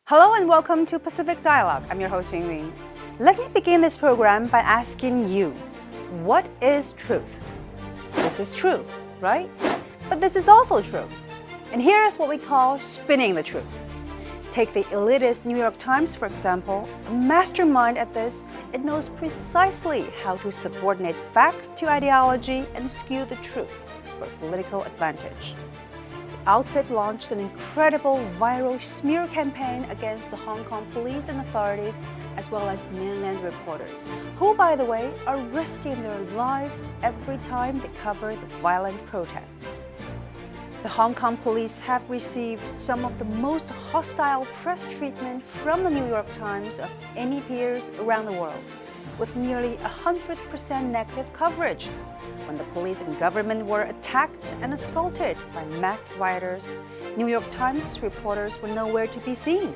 Hello and welcome to Pacific Dialogue. I'm your host, Ying. Let me begin this program by asking you, what is truth? This is true, right? But this is also true. And here is what we call spinning the truth. Take the elitist New York Times, for example. A mastermind at this, it knows precisely how to subordinate facts to ideology and skew the truth for political advantage. The outfit launched an incredible viral smear campaign against the Hong Kong police and authorities, as well as mainland reporters, who, by the way, are risking their lives every time they cover the violent protests. The Hong Kong police have received some of the most hostile press treatment from the New York Times of any peers around the world, with nearly 100% negative coverage. When the police and government were attacked and assaulted by masked rioters, New York Times reporters were nowhere to be seen.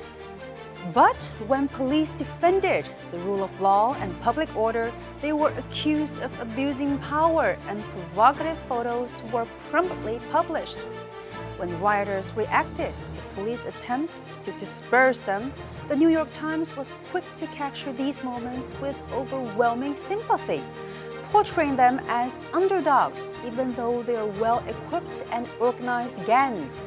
But when police defended the rule of law and public order, they were accused of abusing power, and provocative photos were promptly published. When rioters reacted to police attempts to disperse them, the New York Times was quick to capture these moments with overwhelming sympathy, portraying them as underdogs, even though they are well-equipped and organized gangs.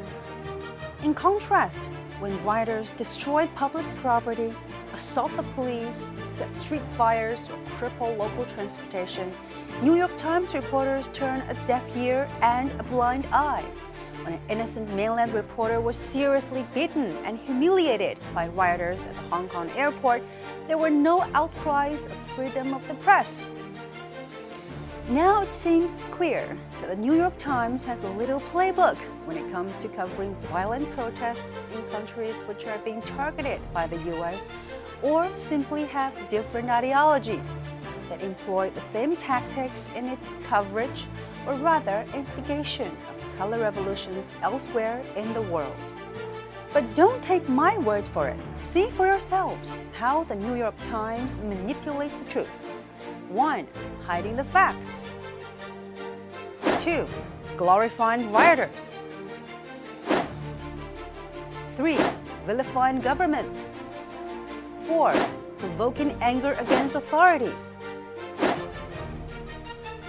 In contrast, when rioters destroyed public property, assault the police, set street fires, or cripple local transportation, New York Times reporters turned a deaf ear and a blind eye. When an innocent mainland reporter was seriously beaten and humiliated by rioters at the Hong Kong airport, there were no outcries of freedom of the press. Now it seems clear that the New York Times has a little playbook when it comes to covering violent protests in countries which are being targeted by the US or simply have different ideologies that employ the same tactics in its coverage, or rather instigation of color revolutions elsewhere in the world. But don't take my word for it. See for yourselves how the New York Times manipulates the truth. 1. Hiding the facts. 2. Glorifying rioters. 3. Vilifying governments. 4. Provoking anger against authorities.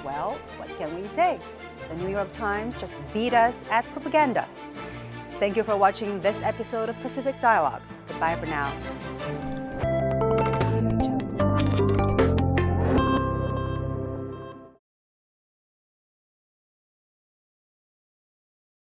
Well, what can we say? The New York Times just beat us at propaganda. Thank you for watching this episode of Pacific Dialogue. Goodbye for now.